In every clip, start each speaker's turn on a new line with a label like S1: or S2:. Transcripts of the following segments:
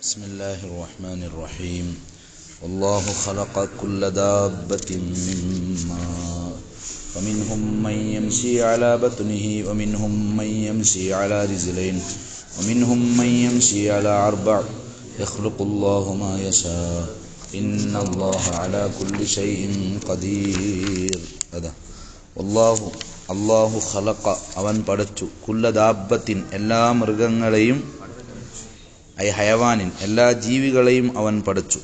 S1: بسم الله الرحمن الرحيم والله خلق كل دابة من ماء ومنهم من يمشي على بطنه ومنهم من يمشي على رجلين ومنهم من يمشي على أربع يخلق الله ما يشاء إن الله على كل شيء قدير. അള്ളാഹു ഖലഖ അവൻ പടച്ചു കുല്ല ദാബത്തിൻ എല്ലാ മൃഗങ്ങളെയും ഹയവാനിൻ എല്ലാ ജീവികളെയും അവൻ പടച്ചു.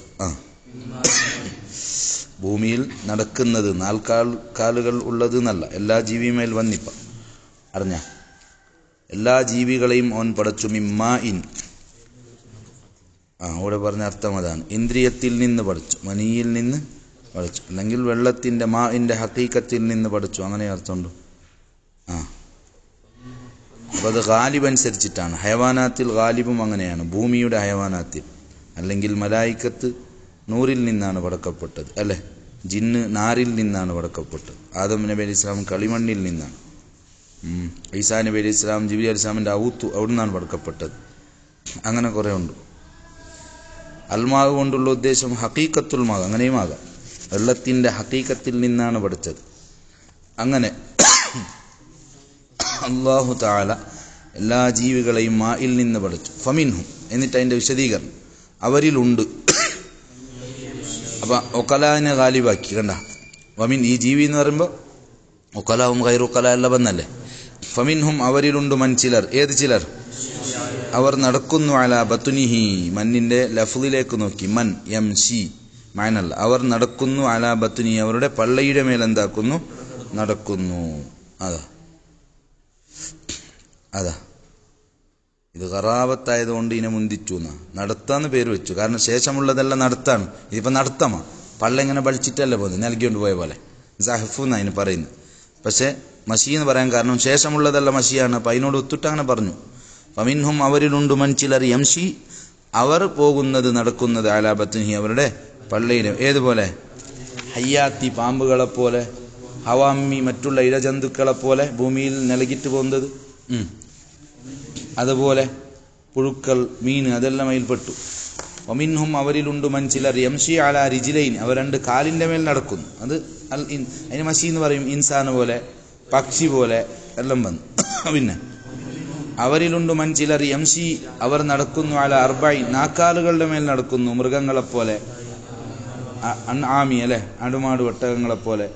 S1: ഭൂമിയിൽ നടക്കുന്നത് കാലുകൾ ഉള്ളത് എന്നല്ല, എല്ലാ ജീവിമേൽ വന്നിപ്പ അറിഞ്ഞ എല്ലാ ജീവികളെയും അവൻ പടച്ചു. മിമ്മാഇൻ അവിടെ പറഞ്ഞ അർത്ഥം അതാണ്, ഇന്ദ്രിയത്തിൽ നിന്ന് പഠിച്ചു, മനിയിൽ നിന്ന് പഠിച്ചു, അല്ലെങ്കിൽ വെള്ളത്തിന്റെ മാഇന്റെ ഹഖീഖത്തിൽ നിന്ന് പഠിച്ചു, അങ്ങനെ അർത്ഥമുണ്ട്. അപ്പോൾ അത് ഗാലിബ് അനുസരിച്ചിട്ടാണ്. ഹയവാനാത്തിൽ ഗാലിബും അങ്ങനെയാണ്, ഭൂമിയുടെ ഹയവാനാത്തിൽ. അല്ലെങ്കിൽ മലായിക്കത്ത് നൂറിൽ നിന്നാണ് പടക്കപ്പെട്ടത്, അല്ലെ? ജിന്ന് നാരിൽ നിന്നാണ് പടക്കപ്പെട്ടത്. ആദം നബി അലൈഹി ഇസ്ലാം കളിമണ്ണിൽ നിന്നാണ്. ഈസാ നബി അലൈഹി ഇസ്ലാം ജിബ്രീൽ അലൈഹി ഇസ്ലാമിന്റെ ഔത്തു അവിടെ നിന്നാണ് പടക്കപ്പെട്ടത്. അങ്ങനെ കുറെ ഉണ്ട്. അൽമാവ് കൊണ്ടുള്ള ഉദ്ദേശം ഹഖീഖത്തുൽ മാവ്, അങ്ങനെയും ആകാം. വെള്ളത്തിന്റെ ഹഖീഖത്തിൽ നിന്നാണ് പഠിച്ചത്. അങ്ങനെ അല്ലാഹു തആല എല്ലാ ജീവികളെയും മായിൽ നിന്ന് പഠിച്ചു. ഫമിൻഹും എന്നിട്ട് അതിന്റെ വിശദീകരണം, അവരിലുണ്ട്. അപ്പൊ ഒക്കലാനെ ഗാലിബാക്കി, കണ്ട? വമിൻ ഈ ജീവി എന്ന് പറയുമ്പോൾ ഒക്കലാവും ഗൈറുക്കല എല്ലാം വന്നല്ലേ. ഫമിൻഹും അവരിലുണ്ട് മൻ ചിലർ, ഏത് ചിലർ? അവർ നടക്കുന്നു അലാ ബത്തുനിഹി, മന്നിന്റെ ലഫ്ളിലേക്ക് നോക്കി, മൻ യംശി മഅനല്ല, അവർ നടക്കുന്നു അലാ ബത്തുനി, അവരുടെ പള്ളയുടെ മേൽ എന്താക്കുന്നു? നടക്കുന്നു. അതാ ഇത് ഖറാബത്തായതുകൊണ്ട് ഇതിനെ മുന്തിച്ചു എന്നാ, നടത്താന്ന് പേര് വെച്ചു. കാരണം ശേഷമുള്ളതെല്ലാം നടത്താണ്. ഇതിപ്പോ നടത്തമാ, പള്ള ഇങ്ങനെ ബളിച്ചിട്ടല്ലേ പോകുന്നത്, നൽകിക്കൊണ്ട് പോയ പോലെ. സഹഫു എന്നാ അതിന് പറയുന്നത്. പക്ഷെ മഷി എന്ന് പറയാൻ കാരണം ശേഷമുള്ളതെല്ലാം മഷിയാണ്. അപ്പൊ അതിനോട് ഒത്തിട്ട് അങ്ങനെ പറഞ്ഞു. ഫമിൻഹും അവരിലുണ്ട് മൻ ചിലർ യംശി, അവർ പോകുന്നത് നടക്കുന്നത് അലാ ബത്നിഹി, അവരുടെ പള്ളയിലും. ഏതുപോലെ? ഹയ്യാത്തി പാമ്പുകളെപ്പോലെ, ഹവാമി മറ്റുള്ള ഇഴജന്തുക്കളെപ്പോലെ ഭൂമിയിൽ നിലകിട്ട് പോകുന്നത്. അതുപോലെ പുഴുക്കൾ, മീൻ, അതെല്ലാം അതിൽപ്പെട്ടു. ഒമിൻഹും അവരിലുണ്ട് മൻ ചിലർ യംശി അലാ റിജ്ലൈൻ, അവർ രണ്ട് കാലിന്റെ മേൽ നടക്കുന്നു. അത് അതിന് മഷി എന്ന് പറയും. ഇൻസാന് പോലെ, പക്ഷി പോലെ എല്ലാം വന്നു. പിന്നെ അവരിലുണ്ട് മൻ ചിലർ യംശി, അവർ നടക്കുന്നു അലാ അർബഈൻ, നാക്കാലുകളുടെ മേൽ നടക്കുന്നു, മൃഗങ്ങളെപ്പോലെ. ആമി അല്ലെ, ആടുമാട് ഒട്ടകങ്ങളെപ്പോലെ.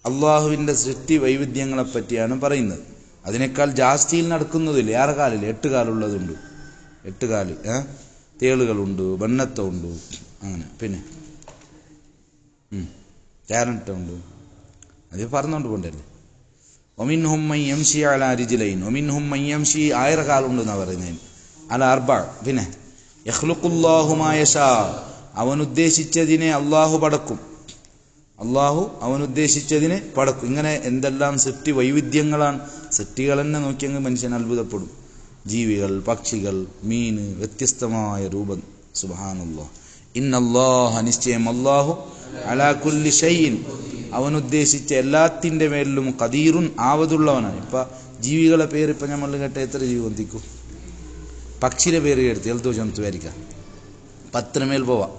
S1: അള്ളാഹുവിന്റെ സൃഷ്ടി വൈവിധ്യങ്ങളെ പറ്റിയാണ് പറയുന്നത്. അതിനേക്കാൾ ജാസ്തിയിൽ നടക്കുന്നതില്ല. 6 കാലിൽ 8 കാലുള്ളതുണ്ട്, 8 കാല് തേളുകളുണ്ട്, ബന്നത്തുണ്ട്, അങ്ങനെ. പിന്നെ ക്യാരറ്റുണ്ട്, അത് പറഞ്ഞോണ്ട് പോണ്ടല്ലേ. ഒമിൻഹും മൻ യംശി അലാ റിജ്ലൈൻ ഒമിൻഹും മൻ യംശി 1000 കാലുണ്ടെന്നാ പറയുന്നതിന്, അലാ അർബഅ. പിന്നെ യഖ്ലുഖുല്ലാഹു മാ യശാ, അവൻ ഉദ്ദേശിച്ചതിനെ അള്ളാഹു പടക്കും. അള്ളാഹു അവൻ ഉദ്ദേശിച്ചതിനെ പടക്കും. ഇങ്ങനെ എന്തെല്ലാം സൃഷ്ടി വൈവിധ്യങ്ങളാണ്. സൃഷ്ടികൾ തന്നെ നോക്കിയെങ്കിൽ മനുഷ്യൻ അത്ഭുതപ്പെടും. ജീവികൾ, പക്ഷികൾ, മീന്, വ്യത്യസ്തമായ രൂപം. സുബ്ഹാനല്ലാഹ്. ഇന്നല്ലാഹ, നിശ്ചയം അല്ലാഹു, അലാ കുല്ലി ഷൈഇൻ, അവൻ ഉദ്ദേശിച്ച എല്ലാത്തിന്റെ മേലിലും ഖദീറുൻ, ആവതുള്ളവനാണ്. ഇപ്പൊ ജീവികളെ പേര് ഇപ്പൊ നമ്മൾ കേട്ട എത്ര ജീവി വന്തിക്കും? പക്ഷിയുടെ പേര് കേട്ട് എൽത്തോ ജന്തുവായിരിക്കാം, 10 മേൽ പോവാ.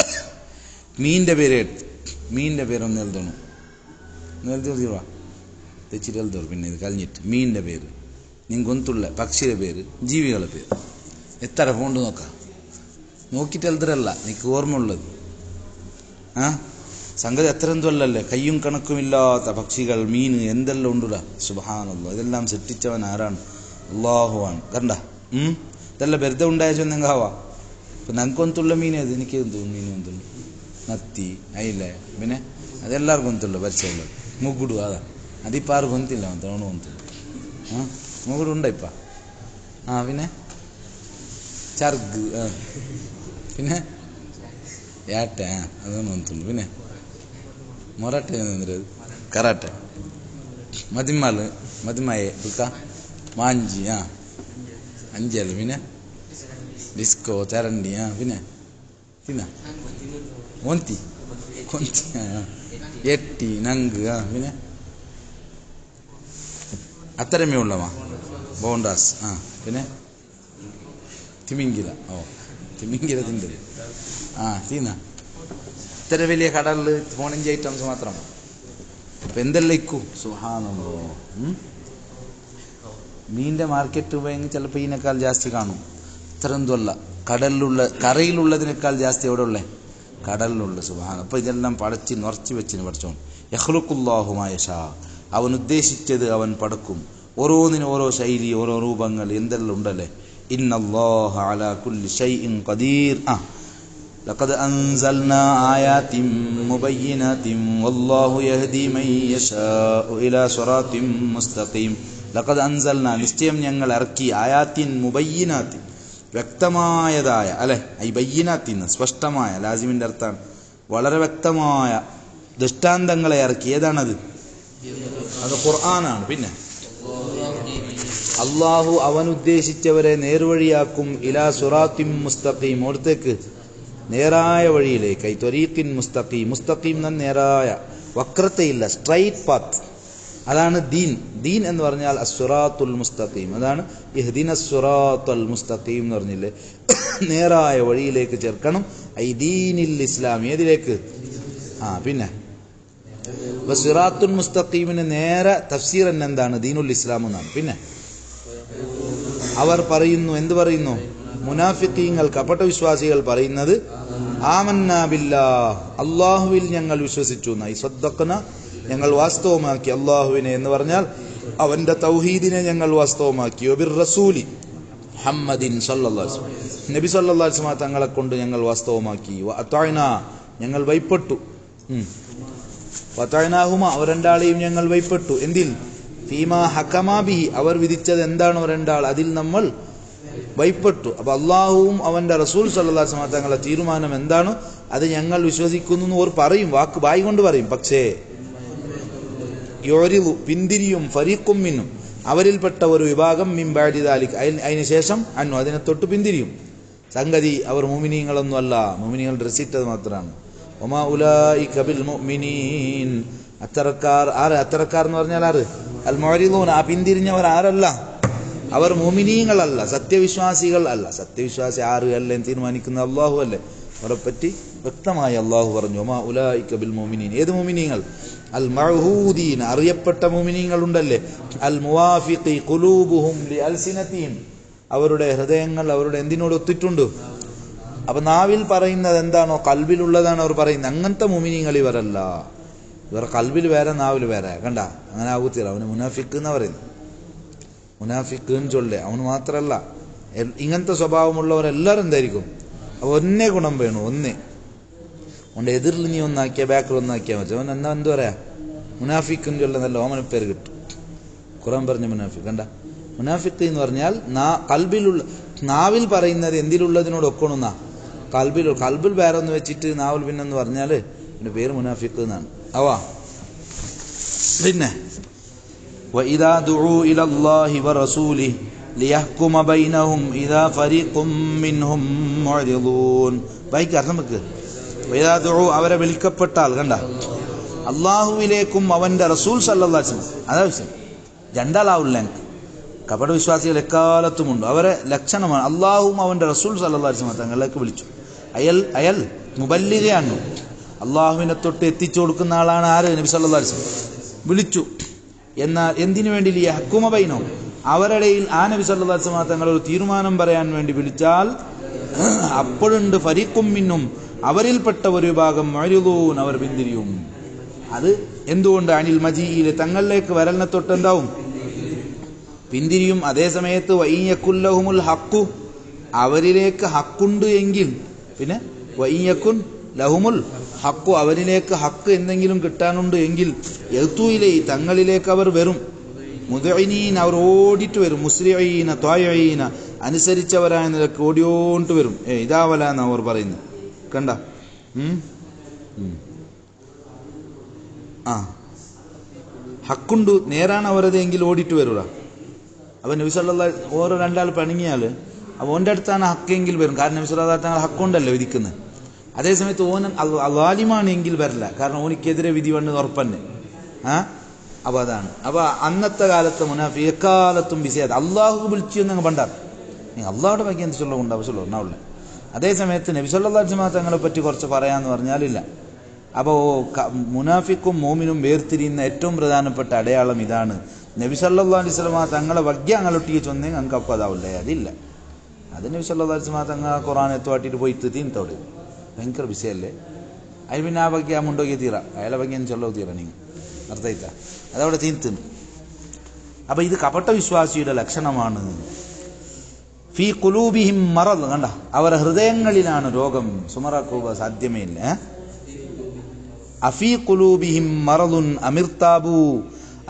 S1: മീനിന്റെ പേര് കേട്ട്, മീനിന്റെ പേരൊന്ന് എഴുതണം, എഴുതിവാ തെച്ചിട്ട് എഴുതോളൂ. പിന്നെ ഇത് കഴിഞ്ഞിട്ട് മീനിന്റെ പേര്, നിങ്ങൊന്തുള്ള പക്ഷിയുടെ പേര്, ജീവികളെ പേര് എത്ര ഫോണ്ട് നോക്കാം, നോക്കിയിട്ട് എഴുതരല്ല, നിനക്ക് ഓർമ്മ ഉള്ളത്. സംഗതി എത്ര എന്തുമല്ലേ, കയ്യും കണക്കുമില്ലാത്ത പക്ഷികൾ, മീൻ, എന്തെല്ലാം ഉണ്ടുല. സുബ്ഹാനല്ലാഹ്. ഇതെല്ലാം സൃഷ്ടിച്ചവൻ ആരാണ്? അല്ലാഹുവാണ്. കണ്ട? ഇതെല്ലാം വെറുതെ ഉണ്ടായ ചൊന്നെങ്കാവാ. ഇപ്പൊ ഞങ്ങൾക്കൊന്തുള്ള മീനേത്? എനിക്ക് എന്തു മീൻ എന്തുള്ളു? നത്തി, അയില, പിന്നെ അതെല്ലാവർക്കും ഒന്നുമില്ല. പരിചയമുള്ളത് മുഗുಡು, അതാ അതിപ്പോൾ ആർക്കും ഒന്നില്ല, തോണു ഒന്നില്ല. മുഗുಡು ഉണ്ട ഇപ്പ. പിന്നെ ചർഗ്, പിന്നെ ഏട്ട, അതൊന്നും ഒന്നുള്ളു. പിന്നെ മൊറാട്ട, കറാട്ട, മതിമാല്, മതിമായ ബുക്ക, മാഞ്ചി, അഞ്ചല്, പിന്നെ ഡിസ്കോ, ചരണ്ടി, പിന്നെ പിന്നെ ഒന്തി, കൊന്തി, എട്ടി, നങ്ക്, പിന്നെ അത്തരമേ ഉള്ളവാ ബോണ്ടാസ്. പിന്നെ തിമിംഗില. തിമിംഗിലത്തിൻ്റെ തീന്ന ഇത്ര വലിയ കടലിൽ 15 ഐറ്റംസ് മാത്രമാണ്. അപ്പം എന്തെല്ലാം ഇക്കൂ സുബ്ഹാനല്ലോ. മീനിൻ്റെ മാർക്കറ്റ് പോയെങ്കിൽ ചിലപ്പോൾ ഇതിനേക്കാൾ ജാസ്തി കാണും. ഇത്ര എന്തുമല്ല, കരയിലുള്ളതിനേക്കാൾ ജാസ്തി എവിടെ ഉള്ളേ? കടലിലുള്ള. സുബ്ഹാന. അപ്പോൾ ഇതെല്ലാം പടച്ച് നിറച്ച് വെച്ചിന് പഠിച്ചോൻ. യഖ്ലുഖുല്ലാഹു മാ യശാ, അവൻ ഉദ്ദേശിച്ചത് അവൻ പടക്കും. ഓരോന്നിനും ഓരോ ശൈലി, ഓരോ രൂപങ്ങൾ എന്തെല്ലാം ഉണ്ടല്ലേ. ഇന്നല്ലാഹ അലാ കുല്ലി ഷൈഇൻ ഖദീർ. ലഖദ് അൻസൽനാ ആയാതിൻ മുബയ്യിനാതിൻ വല്ലാഹു യഹ്ദി മൻ യശാഉ ഇലാ സിറാത്തിൻ മുസ്തഖീം. ലഖദ് അൻസൽനാ, നിശ്ചയം ഞങ്ങൾ ഇറക്കി, ആയാത്തിൻ മുബയ്യിനാത്തിൻ, വ്യക്തമായതായ അല്ലെ, ഈ ബയ്യിനാത്തിൻ സ്പഷ്ടമായ, ലാസിമിന്റെ അർത്ഥം വളരെ വ്യക്തമായ ദൃഷ്ടാന്തങ്ങളെ ഇറക്കി. ഏതാണത്? അത് ഖുർആനാണ്. പിന്നെ അള്ളാഹു അവൻ ഉദ്ദേശിച്ചവരെ നേർവഴിയാക്കും. ഇലാ സിറാത്തിൻ മുസ്തഖീം, ഓടത്തേക്ക് നേരായ വഴിയിലേക്ക്. ഐ ത്വരീഖിൻ മുസ്തഖീം, മുസ്തഖീം എന്ന നേരായ, വക്രതയില്ല, സ്ട്രൈറ്റ് പാത്ത്. അതാണ് ദീൻ. ദീൻ എന്ന് പറഞ്ഞാൽ അസ്സുറാത്തുൽ മുസ്തഖീം. അതാണ് ഇഹ്ദിനസ് സിറാത്തുൽ മുസ്തഖീം എന്ന് പറഞ്ഞില്ലേ, നേരായ വഴിയിലേക്ക് ചേർക്കണം. ഐ ദീനിൽ ഇസ്ലാം. ഏതിലേക്ക്? പിന്നെ സിറാത്തുൽ മുസ്തഖീമിന് നേരെ തഫ്സീർ തന്നെ എന്താണ്? ദീനുൽ ഇസ്ലാം എന്നാണ്. പിന്നെ അവർ പറയുന്നു, എന്ത് പറയുന്നു? മുനാഫിഖീങ്ങൾ, കപട വിശ്വാസികൾ പറയുന്നത് ആമന്നാ ബില്ലാഹ്, അല്ലാഹുവിൽ ഞങ്ങൾ വിശ്വസിച്ചു എന്നായി. സദ്ദഖ്ന, ഞങ്ങൾ വാസ്തവമാക്കി അള്ളാഹുവിനെ എന്ന് പറഞ്ഞാൽ അവന്റെ തൗഹീദിനെ ഞങ്ങൾ വാസ്തവമാക്കി. വബിർ റസൂലി മുഹമ്മദിൻ സല്ലല്ലാഹു അലൈഹി വസല്ലം, നബി സല്ലല്ലാഹു അലൈഹി വസല്ലം തങ്ങളെ കൊണ്ട് ഞങ്ങൾ വാസ്തവമാക്കി. വഅതഅനാ, ഞങ്ങൾ വൈപ്പെട്ടു. വഅതഅനാഹുമ, അവർ രണ്ടാളെയും ഞങ്ങൾ വൈപ്പെട്ടു. എന്തിൽ? ഫീമാ ഹകമാ ബിഹി, അവർ വിധിച്ചത് എന്താണോ രണ്ടാൾ, അതിൽ നമ്മൾ വൈപ്പെട്ടു. അപ്പൊ അള്ളാഹുവും അവന്റെ റസൂൽ സല്ലല്ലാഹു അലൈഹി വസല്ലം തങ്ങളുടെ തീരുമാനം എന്താണോ അത് ഞങ്ങൾ വിശ്വസിക്കുന്നു എന്ന് അവർ പറയും, വാക്ക് ബായി കൊണ്ട് പറയും. പക്ഷേ യുരിദു, പിന്തിരിയും, ഫരീഖും മിന്നും, അവരിൽപ്പെട്ട ഒരു വിഭാഗം മിൻ ബഅദി ദാലിക, അതിന് ശേഷം അന്നു, അതിനെ തൊട്ട് പിന്തിരിയും. സംഗതി അവർ മുഅ്മിനീങ്ങളൊന്നും അല്ല, മുഅ്മിനീങ്ങൾ ഡ്രസ്സിട്ടത് മാത്രമാണ്. വമാ ഉലൈക ബിൽ മുഅ്മിനീൻ, അത്തരക്കാർ ആര്? അത്തരക്കാർ എന്ന് പറഞ്ഞാൽ ആര്? അൽ മുഅ്രിദൂൻ, ആ പിന്തിരിഞ്ഞവർ ആരല്ല? അവർ മുഅ്മിനീങ്ങളല്ല, സത്യവിശ്വാസികൾ അല്ല. സത്യവിശ്വാസി ആര് അല്ല എന്ന് തീരുമാനിക്കുന്ന അള്ളാഹു അല്ലേ. അവരെപ്പറ്റി വ്യക്തമായി അള്ളാഹു പറഞ്ഞു, വമാ ഉലൈക ബിൽ മുഅ്മിനീൻ. ഏത് മുഅ്മിനീങ്ങൾ? അൽ മഅഹൂദീൻ, അറിയപ്പെട്ട മുഅ്മിനീങ്ങൾ ഉണ്ടല്ലേ. അൽ മുവാഫിഖി ഖുലൂബുഹും ലി അൽസിനതിഹിം, അവരുടെ ഹൃദയങ്ങൾ അവരുടെ എന്തിനോട് ഒത്തിട്ടുണ്ട്. അപ്പൊ നാവിൽ പറയുന്നത് എന്താണോ കൽബിലുള്ളതാണ് അവർ പറയുന്നത്. അങ്ങനത്തെ മുഅ്മിനീങ്ങൾ ഇവരല്ല. ഇവർ കൽബിൽ വേറെ, നാവിൽ വേറെ. കണ്ട, അങ്ങനെ ആകൂത്തില്ല. അവന് മുനാഫിഖ് എന്ന് പറയുന്നത്. മുനാഫിഖ് എന്ന് ചൊല്ലേ, അവന് മാത്രമല്ല, ഇങ്ങനത്തെ സ്വഭാവമുള്ളവരെല്ലാവരും എന്തായിരിക്കും? ഒന്നേ ഗുണം വേണു, ഒന്നേ. അവൻ്റെ എതിരിൽ നീ ഒന്നാക്കിയാൽ ബാക്കിൽ ഒന്നാക്കിയാൽ മതി. അവൻ എന്നാ എന്ത് പറയാ? മുനാഫിഖ് എന്ന് ചൊല്ല, നല്ല ഓമന പേര് കിട്ടും. ഖുർആൻ പറഞ്ഞ മുനാഫിഖ്. കണ്ട, മുനാഫിഖ് എന്ന് പറഞ്ഞാൽ കൽബിലുള്ള, നാവിൽ പറയുന്നത് എന്തിലുള്ളതിനോട് ഒക്കണമെന്നാ. കൽബിൽ വേറെ ഒന്ന് വെച്ചിട്ട് നാവിൽ പിന്നെന്ന് പറഞ്ഞാൽ എൻ്റെ പേര് മുനാഫിഖ് എന്നാണ്. പിന്നെ وَإِذَا دُعُوا إِلَى اللَّهِ وَرَسُولِهِ لِيَحْكُمَ بَيْنَهُمْ إِذَا فَرِيقٌ مِّنْهُمْ مُعْرِضُونَ. ബൈക്ക് അർത്ഥം വെക്ക്. وَإِذَا دُعُوا, അവരെ വിളിക്കപ്പെട്ടാൽ, കണ്ട, അള്ളാഹുവിലേക്കും അവന്റെ റസൂൽ സല്ലല്ലാഹു അലൈഹി വസല്ലം, അതാ വിഷയം. രണ്ടാളാവില്ല. കപട വിശ്വാസികൾ എക്കാലത്തുമുണ്ട്. അവരെ ലക്ഷണമാണ് അള്ളാഹുവും അവന്റെ റസൂൽ സല്ലല്ലാഹു അലൈഹി വസല്ലം തങ്ങളിലേക്ക് വിളിച്ചു. അയൽ മുബല്ലിഗയാണ്, അള്ളാഹുവിനെ തൊട്ട് എത്തിച്ചു കൊടുക്കുന്ന ആളാണ്. ആര്? നബി സല്ലല്ലാഹു അലൈഹി വസല്ലം വിളിച്ചു. എന്നാൽ എന്തിനു വേണ്ടി? ലിയഹ്കുമ ബൈനഹും, അവരുടെയിൽ ആ നബി സല്ലല്ലാഹു അലൈഹി വസല്ലം തങ്ങൾ ഒരു തീരുമാനം പറയാൻ വേണ്ടി വിളിച്ചാൽ അപ്പോഴുണ്ട് ഫരീഖും മിൻഹും, അവരിൽപ്പെട്ട ഒരു വിഭാഗം മുഅ്രിദൂൻ, അവർ പിന്തിരിയും. അത് എന്തുകൊണ്ട്? അനിൽ മജീഇൽ, തങ്ങളിലേക്ക് വരലിനെ തൊട്ട് എന്താവും? പിന്തിരിയും. അതേ സമയത്ത് വഇയകുൽ ലഹുമുൽ ഹഖ്, അവരിലേക്ക് ഹക്കുണ്ട് എങ്കിൽ, പിന്നെ വഇയകുൻ ലഹുമുൽ ഹഖ്, അവരിലേക്ക് ഹക്ക് എന്തെങ്കിലും കിട്ടാനുണ്ട് എങ്കിൽ, യഅ്തൂഇലൈ, തങ്ങളിലേക്ക് അവർ വരും. മുദ്ഇനീൻ, അവർ ഓടിട്ട് വരും. മുസ്രിഈന ത്വായിഈന, അനുസരിച്ചവരായ നിലക്ക് ഓടിയോണ്ട് വരും. ഇതാവല എന്ന് അവർ പറയുന്നത്. കണ്ട, ഹക്കുണ്ട്, നേരാണ് അവരതെങ്കിൽ ഓടിട്ട് വരൂല. അപ്പൊ നബി സല്ലല്ലാഹു അലൈഹി ഓരോ രണ്ടാൾ പണിങ്ങിയാൽ ഓൻ്റെ അടുത്താണ് ഹക്കെങ്കിൽ വരും. കാരണം നബി സല്ലല്ലാഹു അലൈഹി തങ്ങൾ ഹക്കുണ്ടല്ലോ വിധിക്കുന്നത്. അതേസമയത്ത് ഓൻ അലാലിമാണെങ്കിൽ വരില്ല, കാരണം ഓനിക്കെതിരെ വിധി വന്ന് ഉറപ്പന്നെ. അപ്പൊ അതാണ്. അപ്പൊ അന്നത്തെ കാലത്തെ മുനാഫിഖ് എക്കാലത്തും ബിസിയാത്. അള്ളാഹു വിളിച്ചു എന്നങ്ങ് പണ്ടാർ, നീ അള്ളാഹുടെ ബാക്കി എന്ത് ചൊല്ലുണ്ടാവും, ചൊല്ലോ ഉണ്ടാവില്ല. അതേസമയത്ത് നബി സല്ലല്ലാഹു അലൈഹി വസല്ലം തങ്ങളെ പറ്റി കുറച്ച് പറയാമെന്ന് പറഞ്ഞാലില്ല. അപ്പോൾ മുനാഫിക്കും മോമിനും വേർതിരിയുന്ന ഏറ്റവും പ്രധാനപ്പെട്ട അടയാളം ഇതാണ്. നബി സല്ലല്ലാഹു അലൈഹി വസല്ലം തങ്ങളെ വഗ്യ അങ്ങോട്ടിക്ക് ചൊന്നേ ഞങ്ങൾക്ക് അപ്പം അതാവില്ലേ, അതില്ല. അത് നബി സല്ലല്ലാഹു അലൈഹി വസല്ലം തങ്ങൾ ഖുർആൻ എത്തുവാട്ടിട്ട് പോയിട്ട് തീർത്തോട് ഭയങ്കര വിഷയമല്ലേ. അതിൽ പിന്നെ ആ വഗ്യ മുണ്ടോക്കി തീരാ, അയാളെ വഗ്യം ചൊല്ലോ തീരാ നിങ്ങൾ അർത്ഥയില്ല, അതവിടെ തീർത്തുന്നു. അപ്പം ഇത് കപട്ട വിശ്വാസിയുടെ ലക്ഷണമാണ്. ഫീ ഖുലൂബിഹിം മറദ്, കണ്ട അവരുടെ ഹൃദയങ്ങളിലാണ് രോഗം, സുമറാക്കുക സാധ്യമേ ഇല്ല. അഫീ ഖുലൂബിഹിം മറദുൻ അമിർതാബു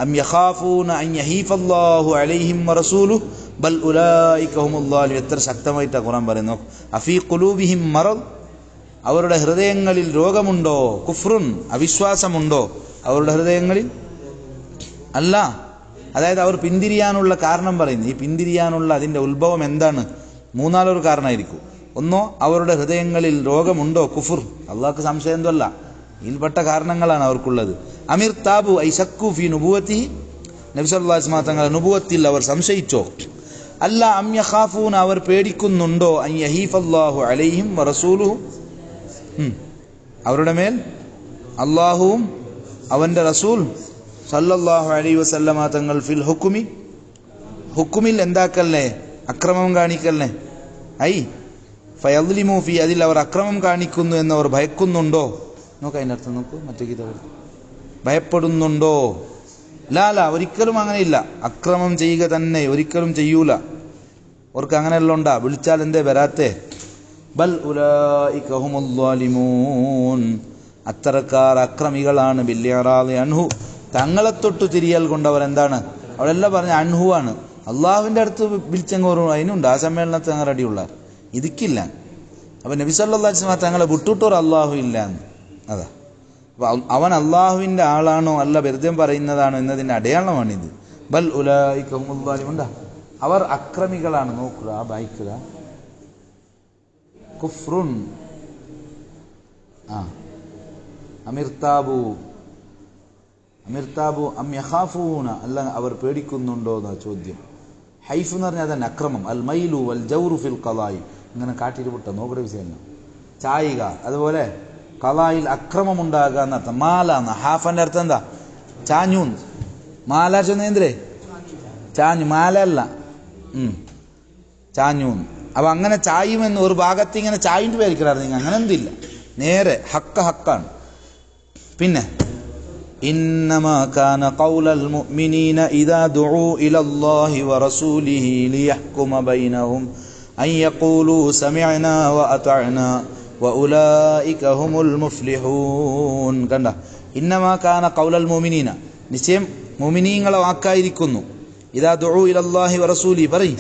S1: അം യഖാഫൂന അൻ യഹീഫല്ലാഹു അലൈഹിം വറസൂലുഹു ബൽ ഉലൈക ഹുമുൽ ളാലിമൂൻ. എത്ര ശക്തമായിട്ടാണ് ഖുർആൻ പറയുന്നു. അഫീ ഖുലൂബിഹിം മറദ്, അവരുടെ ഹൃദയങ്ങളിൽ രോഗമുണ്ടോ, കുഫ്റുൻ അവിശ്വാസമുണ്ടോ അവരുടെ ഹൃദയങ്ങളിൽ? അല്ല, അതായത് അവർ പിന്തിരിയാനുള്ള കാരണം പറയുന്നു. ഈ പിന്തിരിയാനുള്ള അതിൻ്റെ ഉത്ഭവം എന്താണ്? മൂന്നാലൊരു കാരണമായിരിക്കും. ഒന്നോ അവരുടെ ഹൃദയങ്ങളിൽ രോഗമുണ്ടോ, കുഫുർ, അള്ളാഹ്ക്ക് സംശയം എന്തല്ല, ഇതിൽപ്പെട്ട കാരണങ്ങളാണ് അവർക്കുള്ളത്. അമീർ താബു ഐ ശക്കു ഫി നുബുവത്തി, നബി സല്ലല്ലാഹു അലൈഹി വസല്ലം തങ്ങളുടെ നുബുവത്തിൽ അവർ സംശയിച്ചോ? അല്ല അം യഖാഫൂന, അവർ പേടിക്കുന്നുണ്ടോ, അൻ യഹീഫല്ലാഹു അലൈഹിം വറസൂലുഹു, അവരുടെ മേൽ അള്ളാഹുവും അവൻ്റെ റസൂൽ സല്ലല്ലാഹു അലൈഹി വസല്ലമ തങ്ങൾ ഫിൽ ഹുക്കുമി, ഹുക്കുമിൽ എന്താക്കല്ലേ, അക്രമം കാണിക്കല്ലേ. ഐ ഫയദ്ലിമു ഫി, അതിൽ അവർ അക്രമം കാണിക്കുന്നു എന്നവർ ഭയക്കുന്നുണ്ടോ? നോക്കാം അതിൻ്റെ അർത്ഥം നോക്കൂ, മറ്റേ കിതാബിൽ ഭയപ്പെടുന്നുണ്ടോ? ലാല, ഒരിക്കലും അങ്ങനെയില്ല, അക്രമം ചെയ്യുക തന്നെ ഒരിക്കലും ചെയ്യൂല. അവർക്ക് അങ്ങനെയെല്ലാം ഉണ്ടാ, വിളിച്ചാൽ എന്തേ വരാത്തേ? ബൽ ഉലൈക ഹുമുൽ ളാലിമൂൻ, അത്തരക്കാർ അക്രമികളാണ്. ബിൽഇറാദി അൻഹു, തങ്ങളെ തൊട്ട് തിരിയൽ കൊണ്ടവർ എന്താണ്, അവരെല്ലാം പറഞ്ഞ അൻഹു ആണ്. അള്ളാഹുവിൻ്റെ അടുത്ത് വിളിച്ചെങ്കോറും അതിനുണ്ട്, ആ സമ്മേളനത്തിൽ അങ്ങനെ റെഡിയുള്ള ഇതിക്കില്ല. അപ്പം നബി സല്ലല്ലാഹു അലൈഹി വസല്ലം തങ്ങളെ വിട്ടുട്ടോർ അള്ളാഹു ഇല്ല, അതാ. അപ്പം അവൻ അള്ളാഹുവിൻ്റെ ആളാണോ അല്ല വെറുതെ പറയുന്നതാണോ എന്നതിൻ്റെ അടയാളമാണിത്. ബൽ ഉലൈക ഹുമുൽ ളാലിമൂൻ, അവർ അക്രമികളാണ്. നോക്കുക, വായിക്കുക, കുഫ്റുൻ അമിർതാബു അം യഖാഫൂന, അല്ല അവർ പേടിക്കുന്നുണ്ടോ എന്ന ചോദ്യം. ഹൈഫ് എന്ന് പറഞ്ഞാൽ അതന്നെ അക്രമം. അൽ മൈലു വൽ ജൗറു ഫിൽ ഖലായി, ഇങ്ങനെ കാട്ടിട്ട് വിട്ട നോക്കട വിഷയം ചായിക. അതുപോലെ ഖലായിൽ അക്രമം ഉണ്ടാകുക എന്നർത്ഥം. മാല എന്ന ഹാഫന്റെ അർത്ഥം എന്താ? ചാഞ്ഞൂൻ. മാല ചൊന്നേന്ദ്രേ ചാഞ്ഞു, മാല അല്ല, ചാഞ്ഞൂൻ. അപ്പൊ അങ്ങനെ ചായുമെന്ന് ഒരു ഭാഗത്ത് ഇങ്ങനെ ചായിൻ്റെ പേരിക്കലായിരുന്നു, അങ്ങനെ എന്തില്ല, നേരെ ഹക്കാണ്. പിന്നെ ഇന്നമാ കാന ഖൗലൽ മുഅ്മിനീന ഇദാ ദുഉ ഇലല്ലാഹി വറസൂലിഹി ലിയഹ്കുമ ബൈനഹും അൻ യഖൂലു സമിഅനാ വഅതഅനാ വഉലൈക ഹുമുൽ മുഫ്ലിഹൂൻ. കണ്ട, ഇന്നമാ കാന ഖൗലൽ മുഅ്മിനീന, നിശ്ചയം മുഅ്മിനീങ്ങളെ വാക്കായിരിക്കുന്നു. ഇദാ ദുഉ ഇലല്ലാഹി വറസൂലിഹി, പറയും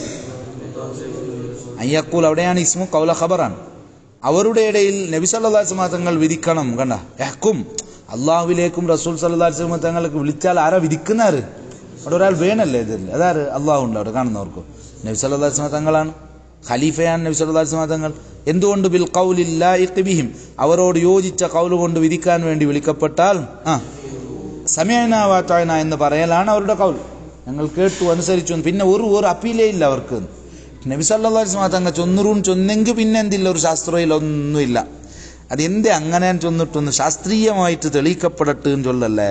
S1: അൻ യഖൂൽ, അവിടെയാണ് ഇസ്മു ഖൗല ഖബറാണ്. അവരുടെ ഇടയിൽ നബി സല്ലല്ലാഹു അലൈഹി വസല്ലം തങ്ങൾ വിധിക്കണം. കണ്ട, യഹ്കും, അള്ളാഹുവിലേക്കും റസൂൽ സല്ലല്ലാഹു അലൈഹി വസല്ലം തങ്ങൾക്ക് വിളിച്ചാൽ ആരാ വിധിക്കുന്നാറ്? അവിടെ ഒരാൾ വേണല്ലേ, ഇതിൽ അതാര്? അള്ളാഹു ഉണ്ട് അവിടെ കാണുന്നവർക്കും. നബി സല്ലല്ലാഹു അലൈഹി വസല്ലം തങ്ങളാണ്, ഖലീഫയാണ് നബി സല്ലല്ലാഹു അലൈഹി വസല്ലം തങ്ങൾ. എന്തുകൊണ്ട്? ബിൽ ഖൗലി ലായിഖ് ബിഹിം, അവരോട് യോജിച്ച ഖൗൽ കൊണ്ട് വിധിക്കാൻ വേണ്ടി വിളിക്കപ്പെട്ടാൽ സമിഅനാ വഅതഅനാ എന്ന് പറയലാണ് അവരുടെ ഖൗൽ. ഞങ്ങൾ കേട്ടു അനുസരിച്ചു. പിന്നെ ഒരു അപ്പീലേ ഇല്ല അവർക്ക്. നബി സല്ലല്ലാഹു അലൈഹി വസല്ലം തങ്ങൾ ചൊന്നെങ്കിൽ പിന്നെ എന്തില്ല, ഒരു ശാസ്ത്രയിൽ ഒന്നുമില്ല. അതെന്തേ അങ്ങനെ ചൊന്നിട്ടൊന്ന് ശാസ്ത്രീയമായിട്ട് തെളിയിക്കപ്പെടട്ട് എന്ന് ചൊല്ലല്ലേ.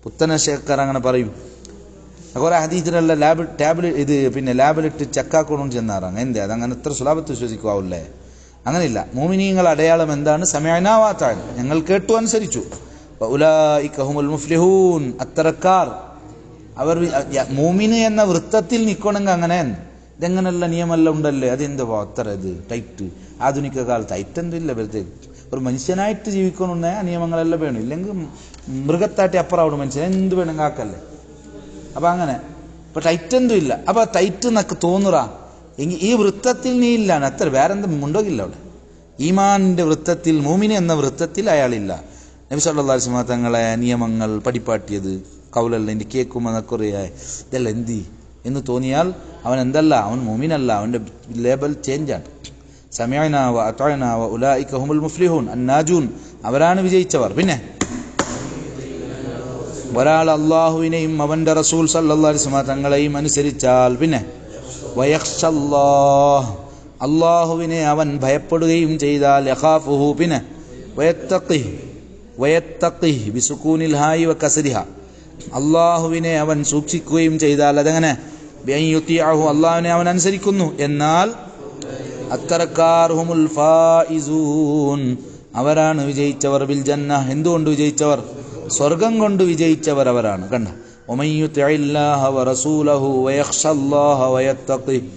S1: പുത്തന ശേഖർ അങ്ങനെ പറയും. കുറെ ഹദീസിലുള്ള ടാബ്ലറ്റ് പിന്നെ ലാബിലിട്ട് ചെക്കാക്കണമെന്ന് ചെന്നാറാണ്. എന്തേ അതങ്ങനെ എത്ര സുലാഭത്ത് വിശ്വസിക്കാവൂല്ലേ? അങ്ങനെയില്ല. മുഅ്മിനീങ്ങളുടെ അടയാളം എന്താണ്? സമിഅനാ വഅതഅനാ, ഞങ്ങൾ കേട്ടു അനുസരിച്ചു. വഉലൈക ഹുമുൽ മുഫ്ലിഹൂൻ, അത്തരക്കാർ അവർ മുഅ്മിൻ എന്ന വൃത്തത്തിൽ നിൽക്കണമെങ്കിൽ അങ്ങനെ ഇതെങ്ങനെയുള്ള നിയമമെല്ലാം ഉണ്ടല്ലേ, അതെന്തോ അത്ര ഇത് ടൈറ്റ്. ആധുനിക കാലത്ത് ടൈറ്റെന്തില്ല, വെറുതെ ഒരു മനുഷ്യനായിട്ട് ജീവിക്കണമെന്നേ ആ നിയമങ്ങളെല്ലാം വേണം. ഇല്ലെങ്കിൽ മൃഗത്താട്ടി അപ്പുറം മനുഷ്യൻ എന്ത് വേണമെങ്കിൽ ആക്കല്ലേ. അപ്പം അങ്ങനെ ഇപ്പം ടൈറ്റെന്തും ഇല്ല. അപ്പം ടൈറ്റ് എന്നൊക്കെ തോന്നുറാ എങ്കിൽ ഈ വൃത്തത്തിൽ നീ ഇല്ലാണ്, അത്ര വേറെ എന്തും ഉണ്ടോകില്ല അവിടെ. ഈമാനിൻ്റെ വൃത്തത്തിൽ, മുഅ്മിൻ എന്ന വൃത്തത്തിൽ അയാളില്ല. നബി സല്ലല്ലാഹു അലൈഹി വസല്ലം തങ്ങളെ നിയമങ്ങൾ പഠിപ്പാട്ടിയത് കൗലല്ല എൻ്റെ കേൾക്കുമെന്നൊക്കെ ഇതെല്ലാം എന്തി എന്ന് തോന്നിയാൽ അവൻ എന്തല്ല, അവൻ മുഅ്മിനല്ല, അവൻ്റെ ലേബൽ ചേഞ്ചാണ്. സമിഅനാ വഅതഅനാ വഉലൈക ഹുമുൽ മുഫ്ലിഹൂൻ, അന്നാജൂൻ, അവരാണ് വിജയിച്ചവർ. പിന്നെ ഒരാൾ അള്ളാഹുവിനെയും അവൻ്റെ റസൂൽ സല്ലല്ലാഹു അലൈഹി വസല്ലം തങ്ങളെയും അനുസരിച്ചാൽ പിന്നെ വയഖ്ഷല്ലാഹ്, അള്ളാഹുവിനെ അവൻ ഭയപ്പെടുകയും ചെയ്താൽ യഖാഫുഹു പിന്നെ വയത്തഖിഹ് ബിസുകൂനിൽ ഹായി വകസ്രിഹ അള്ളാഹുവിനെ അവൻ സൂക്ഷിക്കുകയും ചെയ്താൽ അതെങ്ങനെ ബിഅൻ യുതിഅഹു അള്ളാഹുവിനെ അവൻ അനുസരിക്കുന്നു എന്നാൽ അത്തറക്കാർ ഹുമുൽ ഫായിസൂൻ അവരാണ് വിജയിച്ചവർ ബിൽ ജന്ന എന്തുകൊണ്ട് വിജയിച്ചവർ സ്വർഗം കൊണ്ട് വിജയിച്ചവർ അവരാണ് കണ്ട വമൻ യുതിഇല്ലാഹ വറസൂലഹു വയഖ്ഷല്ലാഹ വയത്തഖിഹ്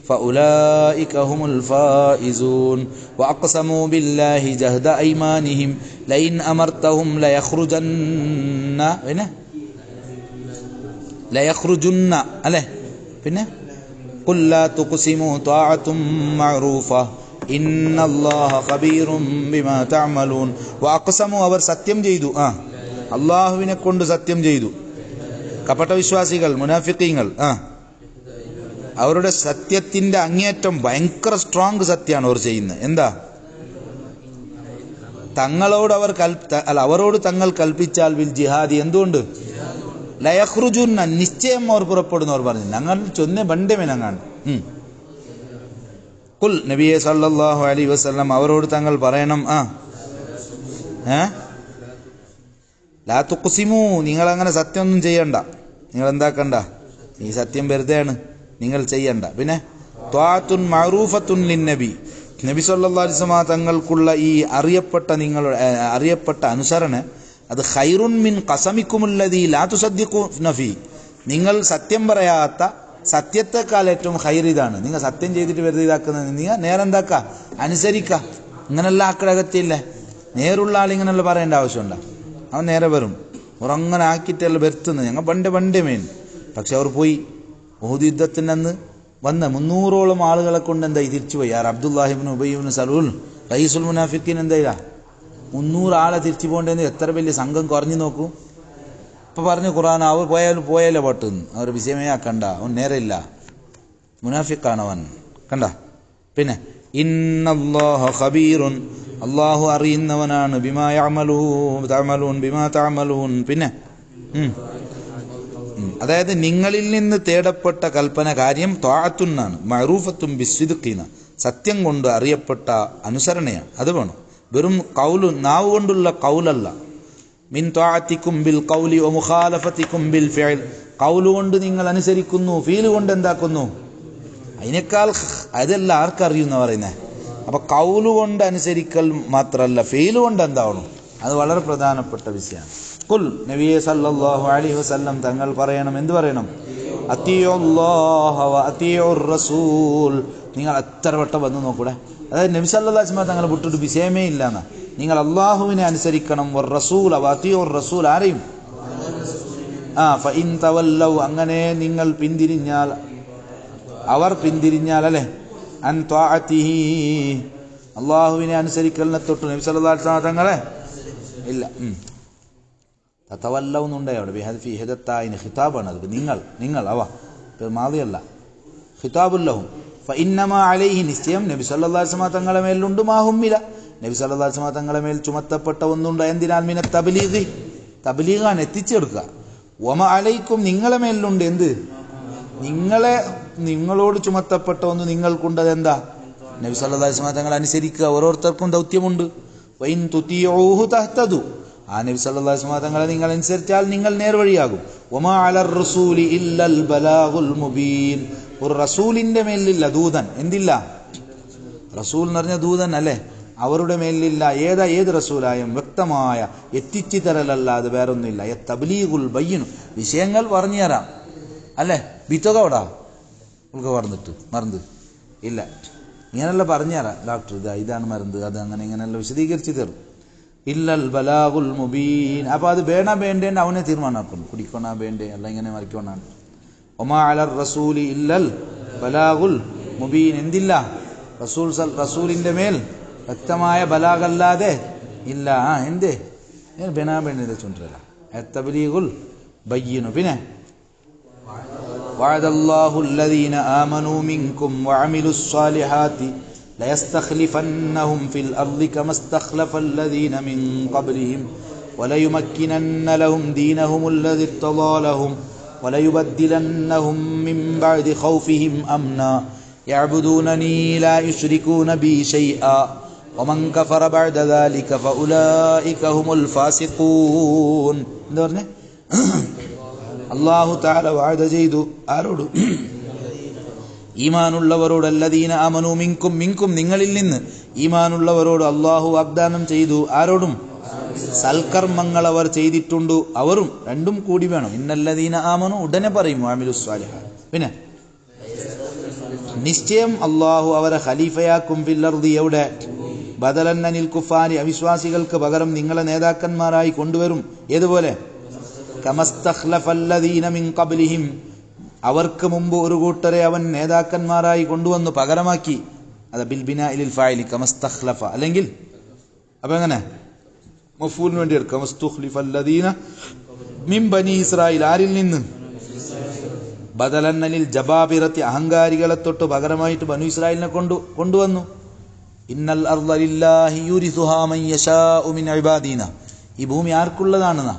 S1: فأولئك هم الفائزون وأقسموا بالله جهد أيمانهم لئن أمرتهم ليخرجن أله പിന്നെ قل لا تقسموا طاعة معروفة إن الله خبير بما تعملون وأقسموا അവർ സത്യം ചെയ്തു അല്ലാഹുവിനെ കൊണ്ട് സത്യം ചെയ്തു കപട വിശ്വാസികൾ മുനാഫിഖീങ്ങൾ അവരുടെ സത്യത്തിന്റെ അങ്ങേയറ്റം ഭയങ്കര സ്ട്രോങ് സത്യമാണ് അവർ ചെയ്യുന്നത് എന്താ തങ്ങളോട് അവരോട് തങ്ങൾ കൽപ്പിച്ചാൽ വിൽ ജിഹാദി എന്തുകൊണ്ട് ലയഖ്റുജുന്ന നിശ്ചയം അവർ പുറപ്പെടുന്നവർ പറഞ്ഞു ഞങ്ങൾ ചൊന്നെ ബണ്ടമേ ഞങ്ങാണ് ഖുൽ നബിയെ സല്ലല്ലാഹു അലൈഹി വസല്ലം അവരോട് തങ്ങൾ പറയണം ലാ തുഖ്സിമു നിങ്ങൾ അങ്ങനെ സത്യമൊന്നും ചെയ്യണ്ട നിങ്ങൾ എന്താക്കണ്ട ഈ സത്യം വെറുതെയാണ് നിങ്ങൾ ചെയ്യണ്ട പിന്നെ ത്വാത്തുൻ മഅറൂഫത്തുൻ ലിന്നബി നബി സല്ലല്ലാഹു അലൈഹി വസല്ലം തങ്ങൾക്കുള്ള ഈ അറിയപ്പെട്ട അനുസരണ അത് ഖൈറുൻ മിൻ ഖസമിക്കുമുല്ലദീ ലാ തുസദ്ദിഖൂന ഫീ നിങ്ങൾ സത്യം പറയാത്ത സത്യത്തെക്കാൾ ഏറ്റവും ഖൈർ ഇതാണ് നിങ്ങൾ സത്യം ചെയ്തിട്ട് വെറുതെ ഇതാക്കുന്നത് നിങ്ങൾ നേരെന്താക്ക അനുസരിക്ക ഇങ്ങനെല്ലാം ആക്കടകത്തില്ല നേരുള്ള ആളിങ്ങനെല്ലാം പറയേണ്ട ആവശ്യമുണ്ടോ അവൻ നേരെ വരും ഉറങ്ങനെ ആക്കിയിട്ടല്ല വരുത്തുന്നത് ഞങ്ങൾ പണ്ടേ മേൻ പക്ഷെ അവർ പോയി ഉഹുദ് യുദ്ധത്തിന് അന്ന് വന്ന 300ഓളം ആളുകളെ കൊണ്ട് എന്തായി തിരിച്ചുപോയി അബ്ദുല്ലാഹിബ്നു ഉബയ്യിബ്നു സലൂൽ റയീസുൽ മുനാഫിഖീൻ എന്തായില്ല 300 ആളെ തിരിച്ചു പോകേണ്ടതെന്ന് എത്ര വലിയ സംഘം കുറഞ്ഞു നോക്കൂ ഇപ്പൊ പറഞ്ഞു ഖുർആൻ അവർ പോയാലോ പൊട്ടുന്നു അവർ വിഷയമേ ആക്കണ്ട അവൻ നേരെയില്ല മുനാഫിഖാണ് അവൻ കണ്ട പിന്നെ ഇന്നല്ലാഹ ഖബീറുൻ അല്ലാഹു അറിയുന്നവനാണ് ബിമാ തഅമലൂൻ പിന്നെ അതായത് നിങ്ങളിൽ നിന്ന് തേടപ്പെട്ട കൽപ്പന കാര്യം ത്വാഅത്തുന്നാണ് മഅറൂഫത്തും ബിസ്സിദ്ഖിന സത്യം കൊണ്ട് അറിയപ്പെട്ട അനുസരണയാണ് അത് വേണം വെറും ഖൗലു നാവ് കൊണ്ടുള്ള ഖൗലല്ല മിൻ ത്വാഅത്തിക്കും ബിൽ ഖൗലി വ മുഖാലഫത്തിക്കും ബിൽ ഫിഅൽ ഖൗലു കൊണ്ട് നിങ്ങൾ അനുസരിക്കുന്നു ഫീൽ കൊണ്ട് എന്താക്കുന്നു അതിനേക്കാൾ അതല്ല ആർക്കറിയുന്ന പറയുന്നത് അപ്പൊ ഖൗലു കൊണ്ട് അനുസരിക്കൽ മാത്രമല്ല ഫീൽ കൊണ്ട് എന്താവണം അത് വളരെ പ്രധാനപ്പെട്ട വിഷയമാണ് ഖുൽ നബിയെ സല്ലല്ലാഹു അലൈഹി വസല്ലം തങ്ങൾ പറയണം എന്ത് പറയണം അത്തിയുല്ലാഹ വ അത്തിയുർ റസൂൽ നിങ്ങൾ എത്ര വട്ടം വന്ന് നോക്കൂടെ അതായത് നബി സല്ലല്ലാഹു അലൈഹി വസല്ലം തങ്ങൾ വിട്ടിട്ട് വിഷയമേ ഇല്ലാന്നാ നിങ്ങൾ അല്ലാഹുവിനെ അനുസരിക്കണം വർ റസൂൽ വ അത്തിയുർ റസൂൽ ആരെയും ഫഇൻ തവല്ലൗ അങ്ങനെ നിങ്ങൾ പിന്തിരിഞ്ഞാൽ അവർ പിന്തിരിഞ്ഞാൽ അല്ലേ അൻ ത്വാഅതിഹി അല്ലാഹുവിനെ അനുസരിക്കലിനെ തൊട്ട് നബി സല്ലല്ലാഹു അലൈഹി വസല്ലം തങ്ങളെ ഇല്ല തവല്ലൗന്നുണ്ടേ അവിടെ ബിഹദ്ഫി ഹിദത്തായിന് ഖിതാബാണ് അത് നിങ്ങൾ അവ മാദിയല്ല ഖിതാബുല്ലഹും ഫഇന്നമാ അലൈഹി നിശ്ചയം നബി സല്ലല്ലാഹു അലൈഹി വസല്ലം തങ്ങളുടെ മേലുണ്ട് മാഹുമില നബി സല്ലല്ലാഹു അലൈഹി വസല്ലം തങ്ങളുടെ മേൽ ചുമത്തപ്പെട്ട ഒന്നുണ്ട് എന്തിനാൽ മിന തബ്ലീഗാണ് എത്തിച്ചെടുക്കുക വമ അലൈക്കും നിങ്ങളെ മേലുണ്ട് എന്ത് നിങ്ങളോട് ചുമത്തപ്പെട്ട ഒന്ന് നിങ്ങൾക്കുണ്ട് അതെന്താ നബി സല്ലല്ലാഹു അലൈഹി വസല്ലം തങ്ങൾ അനുസരിക്കുക ഓരോരുത്തർക്കും ദൗത്യമുണ്ട് വഇൻ തുതിഊഹു തഹ്തദു നബി സല്ലല്ലാഹു അലൈഹി വസല്ലം തങ്ങളെ നിങ്ങൾ അനുസരിച്ചാൽ നിങ്ങൾ നേർവഴിയാകും വമാ അലർ റസൂലി ഇല്ലൽ ബലാഗുൽ മുബീൻ ഒരു റസൂലിന്റെ മേലില്ല ദൂതൻ എന്തില്ല റസൂൽ എന്ന് പറഞ്ഞ ദൂതൻ അല്ലേ അവരുടെ മേലില്ല ഏത് റസൂലായും വ്യക്തമായ എത്തിച്ചു തരലല്ലാതെ വേറൊന്നുമില്ല തബ്ലീഗുൽ ബയ്യിൻ വിഷയങ്ങൾ പറഞ്ഞു തരാം അല്ലേ ബിത്തകോടാ ഉൾക്ക് മറന്ന് ഇല്ല ഇങ്ങനെയല്ല പറഞ്ഞു തരാം ഡോക്ടർ ഇതാണ് മരുന്ന് അത് അങ്ങനെ ഇങ്ങനെയല്ല വിശദീകരിച്ച് തരും ഇല്ലൽ ബലാഗുൽ മുബീൻ അപ്പൊ അത് വേണ്ടേണ്ട അവനെ തീരുമാനമാക്കുന്നു കുടിക്കണ വേണ്ടേ അല്ല ഇങ്ങനെ മറിക്കണാണ് ഒമാ അലർ റസൂലി ഇല്ലൽ ബലാഗുൽ മുബീൻ എന്തില്ല റസൂലിന്റെ മേൽ വ്യക്തമായ ബലാഗല്ലാതെ ഇല്ല എന്തേ വേണ്ടത് ചുണ്ടല്ല തബ്ലീഗുൽ ബയ്യിനു പിന്നെ وعد الله الذين آمنوا منكم وعملوا الصالحات ليستخلفنهم في الأرض كما استخلف الذين من قبلهم وليمكنن لهم دينهم الذي ارتضى لهم وليبدلنهم من بعد خوفهم أمنا യഅ്ബുദൂനനീ ലാ യുശ്രികൂന ബി ശൈആ വമൻ കഫറ ബഅദ ദാലിക ഫഉലൈക ഹുമുൽ ഫാസിഖൂൻ. എന്താ പറഞ്ഞേ? അല്ലാഹു തആല വഅദ ചെയ്തു ആരോട്? ഈമാനുള്ളവരോട്. അല്ലദീന ആമനൂ മിൻകും, മിൻകും നിങ്ങളിൽ നിന്ന് ഈമാനുള്ളവരോട് അല്ലാഹു വാഗ്ദാനം ചെയ്തു. ആരോടും? സൽക്കർമ്മങ്ങൾ അവർ ചെയ്തിട്ടുണ്ട് അവരും. രണ്ടും കൂടി വേണം. ഇന്നല്ലദീന ആമനു ഉടനെ പറയും വഅമിലുസ് സാലിഹാത്ത്. പിന്നെ നിശ്ചയം അല്ലാഹു അവരെ ഖലീഫയാക്കും ഫിൽ അർദി, എവിടെ? ബദലൻ അനിൽ കുഫാരി, അവിശ്വാസികൾക്ക് പകരം നിങ്ങളെ നേതാക്കന്മാരായി കൊണ്ടുവരും. ഏതുപോലെ? കമസ്തഖ്ലഫല്ലദീന മിൻ ഖബ്ലിഹിം, അവർക്ക് മുമ്പ് ഒരു കൂട്ടരെ അവൻ നേതാക്കന്മാരായി കൊണ്ടുവന്നു, പകരമാക്കി. അത് ബിൽ ബിനാഇൽ ഫാഇലി കമസ്തഖ്ലഫ. അല്ലെങ്കിൽ അപ്പൊ എങ്ങനെ മഫൂലിന് വേണ്ടി എടുക്കാം. കമസ്തുഖ്ലിഫല്ലദീന മിൻ ബനി ഇസ്രായീൽ, ആരിൽ നിന്ന്? ബദലൻ അനിൽ ജബാബിറത്തി, അഹങ്കാരികളെ തൊട്ട് പകരമായിട്ട് ബനു ഇസ്രായേലിനെ കൊണ്ടുവന്നു. ഇന്നൽ അർള ലില്ലാഹി യുരിസുഹാ മൻ യശാഉ മിൻ ഇബാദിന, ഈ ഭൂമി ആർക്കുള്ളതാണെന്നാ?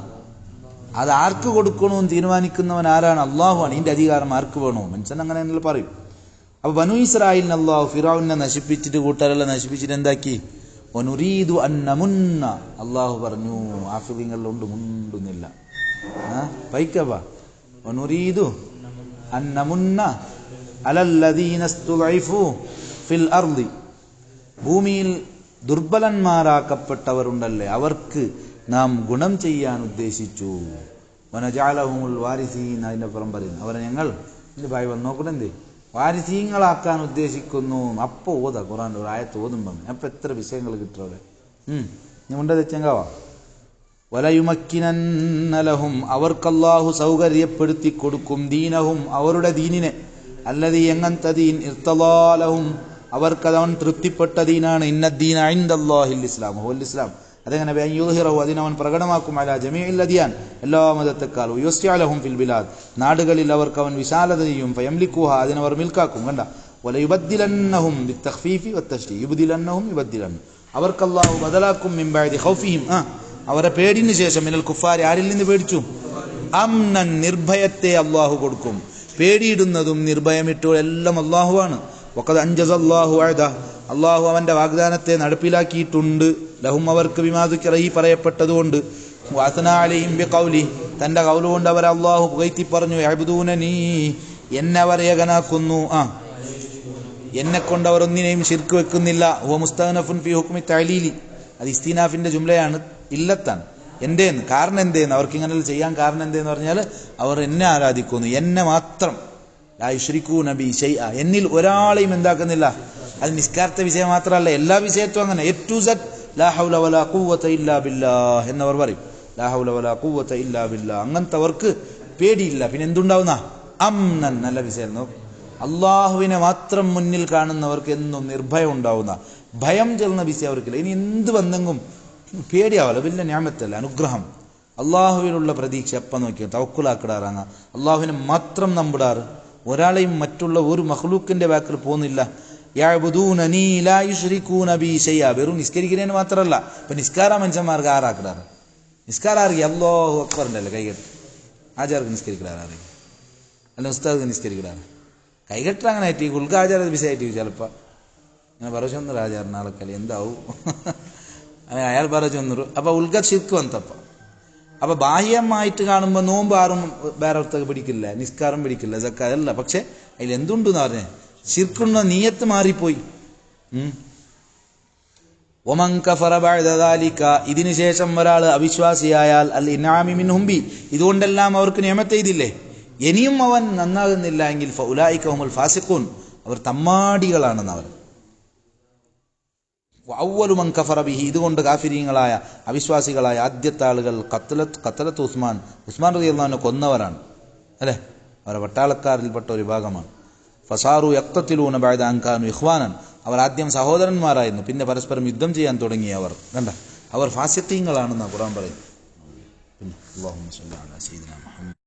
S1: അത് ആർക്ക് കൊടുക്കണമെന്ന് തീരുമാനിക്കുന്നവൻ ആരാണ്? അള്ളാഹുവാണ്. ഇതിന്റെ അധികാരം ആർക്ക് വേണോ? മനുഷ്യൻ അങ്ങനെ പറയും. അപ്പൊ ബനു ഇസ്രായേലിനെ അള്ളാഹു ഫിറഔനെ നശിപ്പിച്ചിട്ട്, കൂട്ടരെല്ലാം നശിപ്പിച്ചിട്ട് എന്താക്കി? വനുരീദു അന്നമുന്ന, അള്ളാഹു പറഞ്ഞു. ആഫിലിങ്ങളിലുണ്ട്, മുണ്ടുന്നില്ല. പൈക്കബ വനുരീദു അന്നമുന്ന അലല്ലദീന സ്തുളൈഫു ഫിൽ അർളി, ഭൂമിയിൽ ദുർബലന്മാരാക്കപ്പെട്ടവരുണ്ടല്ലേ, അവർക്ക് നാം ഗുണം ചെയ്യാൻ ഉദ്ദേശിച്ചു. വനജഅലഹുമുൽ വാരിസീൻ, അതിന്റെ പുറം പറയുന്നു അവരെ ഞങ്ങൾ ഇത് ഭായി വന്നോക്കൂടെ എന്തേ വാരിസീങ്ങളാക്കാൻ ഉദ്ദേശിക്കുന്നു. അപ്പൊ ഓതാ ഖുർആൻ ഒരു ആയത്ത് ഓതുമ്പം അപ്പൊ എത്ര വിഷയങ്ങൾ കിട്ടും അവിടെ. നീ ഉണ്ട തെച്ചെങ്കാവാ. വലയുമക്കിനന്ന ലഹും, അവർക്ക് അല്ലാഹു സൗകര്യപ്പെടുത്തി കൊടുക്കും. ദീനഹും, അവരുടെ ദീനിനെ. അല്ലദീ, എങ്ങനത്തെ ദീൻ? ഇർത്തളാ ലഹും, അവർക്കതവൻ തൃപ്തിപ്പെട്ട ദീനാണ്. ഇന്നദ്ദീന ഇൻദല്ലാഹിൽ ഇസ്ലാം ഹുവൽ ഇസ്ലാം. അതെങ്ങനെ? യുദ്ഹിറഹു, അതിനവൻ പ്രകടമാക്കും. അലാ ജമീഇൽ അദിയാൻ, എല്ലാ മതത്തെക്കാളും. യുസ്യഅലഹും ഫിൽ ബിലാദ്, നാടുകളിൽ അവർക്ക് അവൻ വിശാലത ചെയ്യും. ഫയംലിക്കുഹ, അതിനവർ മിൽക്കാക്കും. കണ്ട? വലയുബദ്ദിലന്നഹും ബിത്തഖ്ഫീഫി വത്തശ്രീ, യുബ്ദിലന്നഹും യുബദ്ദിലൻ, അവർക്ക് അല്ലാഹു ബദലാക്കും മിൻ ബഅദി ഖൗഫിഹിം, അവരെ പേടിന് ശേഷം. മിനൽ കുഫാരി, ആരിൽ നിന്ന് പേടിച്ചു? അംനൻ, നിർഭയത്തെ അല്ലാഹു കൊടുക്കും. പേടിയിടുന്നതും നിർഭയമിട്ടും എല്ലാം അല്ലാഹുവാണ്. വഖദ് അൻജസല്ലാഹു വഅദ, അല്ലാഹു അവന്റെ വാഗ്ദാനത്തെ നടപ്പിലാക്കിയിട്ടുണ്ട്. ലഹും, അവർക്ക് ബിമാ ദുക്കിറ, ഈ പറയപ്പെട്ടതുകൊണ്ട്. വഅസ്നാ അലൈഹിം ബിഖൗലി, തന്റെ ഖൗൽ കൊണ്ട് അവരെ അല്ലാഹു പുകഴ്ത്തി പറഞ്ഞു. യഅ്ബുദൂനനീ, എന്നെ അവർ ഏകനാക്കുന്നു. എന്നെ കൊണ്ട് അവർ ഒന്നിനെയും ശിർക്ക് വെക്കുന്നില്ല. ഹുവ മുസ്തഗ്നഫുൻ ഫീ ഹുക്മി തഅലീലി, അത് ഇസ്തിനാഫിന്റെ ജുംലയാണ്, ഇല്ലത്താണ്. എന്തേന്ന്, കാരണം എന്തേന്ന്, അവർക്ക് ഇങ്ങനെ ചെയ്യാൻ കാരണം എന്തേന്ന് പറഞ്ഞാൽ അവർ എന്നെ ആരാധിക്കുന്നു, എന്നെ മാത്രം. ലാ യുശ്രികൂന ബി ശൈഅ, എന്നിൽ ഒരാളെയും എന്താക്കുന്നില്ല. അത് നിസ്കാരത്തെ വിഷയം മാത്രമല്ല, എല്ലാ വിഷയത്തും അങ്ങനെ. എ ടു സെഡ് ലാ ഹൗല വലാ ഖുവത ഇല്ലാ ബില്ലാഹ് എന്നവർ പറയും. ലാ ഹൗല വലാ ഖുവത ഇല്ലാ ബില്ലാഹ്. അങ്ങനത്തെ അവർക്ക് പേടിയില്ല. പിന്നെ എന്തുണ്ടാവുന്ന? അംനൻ, നല്ല വിഷയം. അള്ളാഹുവിനെ മാത്രം മുന്നിൽ കാണുന്നവർക്ക് എന്നും നിർഭയം ഉണ്ടാവുന്ന, ഭയം ചെല്ലുന്ന വിഷയം അവർക്കില്ല. ഇനി എന്ത് വന്നെങ്കിലും പേടിയാവല്ലോ. വലിയ ഞാമത്തല്ല, അനുഗ്രഹം. അള്ളാഹുവിനുള്ള പ്രതീക്ഷ എപ്പം നോക്കിയാൽ തവക്കുലാക്കിടാറാണ്. അള്ളാഹുവിനെ മാത്രം നമ്പിടാറ്, ഒരാളെയും മറ്റുള്ള ഒരു മഖ്ലൂക്കിന്റെ ബാക്കിൽ പോകുന്നില്ല. യഅ്ബുദൂനനീ ലാ യുശ്രികൂന ബി ശൈഅ, വെറും നിസ്കരിക്കുന്നതിന് മാത്രമല്ല. ഇപ്പൊ നിസ്കാര മനുഷ്യന്മാർക്ക് ആറാക്കിടാറ്. നിസ്കാരാറിയ അല്ലാഹു അക്ബറിന്റെ കൈകെട്ട് ആചാർക്ക് നിസ്കരിക്കിടാറ്, അല്ല ഉസ്താദ് നിസ്കരിക്കിടാറ് കൈകെട്ട. അങ്ങനെ ആയിട്ട് ഈ ഉൾക്കാചാര വിഷയമായിട്ട് ചിലപ്പോൾ അങ്ങനെ പറച്ചൊന്നു ആചാരം നാളെക്കല് എന്താവും അങ്ങനെ അയാൾ പറച്ചൊന്നു. അപ്പൊ ഉൾക്ക ശിർക്ക് വന്നപ്പോ, അപ്പൊ ബാഹ്യമായിട്ട് കാണുമ്പോൾ നോമ്പ് ആറും വേറെ പിടിക്കില്ല, നിസ്കാരം പിടിക്കില്ല, സക്കാത്ത് അല്ല. പക്ഷെ അതിൽ എന്തുണ്ടെന്ന് പറഞ്ഞേ, ശിർക്കുള്ള നീയത്ത് മാറിപ്പോയി. ഒമൻ കഫറ ബഅദ ദാലിക, ഇതിനുശേഷം ഒരാൾ അവിശ്വാസിയായാൽ, അൽ ഇൻആമി മിൻഹും ബി, ഇതുകൊണ്ടെല്ലാം അവർക്ക് നിയമത്ത് ചെയ്തില്ലേ, ഇനിയും അവൻ നന്നാകുന്നില്ല എങ്കിൽ ഫഉലൈക ഹുമുൽ ഫാസിഖൂൻ, അവർ തമ്മാടികളാണെന്ന് അവർ. അവ്വലു മൻ കഫറ ബിഹി, ഇതുകൊണ്ട് കാഫിരീങ്ങളായ അവിശ്വാസികളായ ആദ്യത്തെ ആളുകൾ ഖത്ലത്ത് ഉസ്മാൻ റളിയല്ലാഹു അൻഹു കൊന്നവരാണ്, അല്ലെ? അവരെ പട്ടാളക്കാരിൽപ്പെട്ട ഒരു വിഭാഗമാണ്. ഫസാറു യഖ്തതിലൂന ബഅദ അൻ കാനു ഇഖ്വാനൻ, അവർ ആദ്യം സഹോദരന്മാരായിരുന്നു, പിന്നെ പരസ്പരം യുദ്ധം ചെയ്യാൻ തുടങ്ങിയവർ. കണ്ട, അവർ ഫാസിഖീങ്ങളാണെന്ന് ഖുർആൻ പറയുന്നു. പിന്നെ അല്ലാഹുമ്മ സ്വല്ലി അലാ സയ്യിദിനാ മുഹമ്മദ്.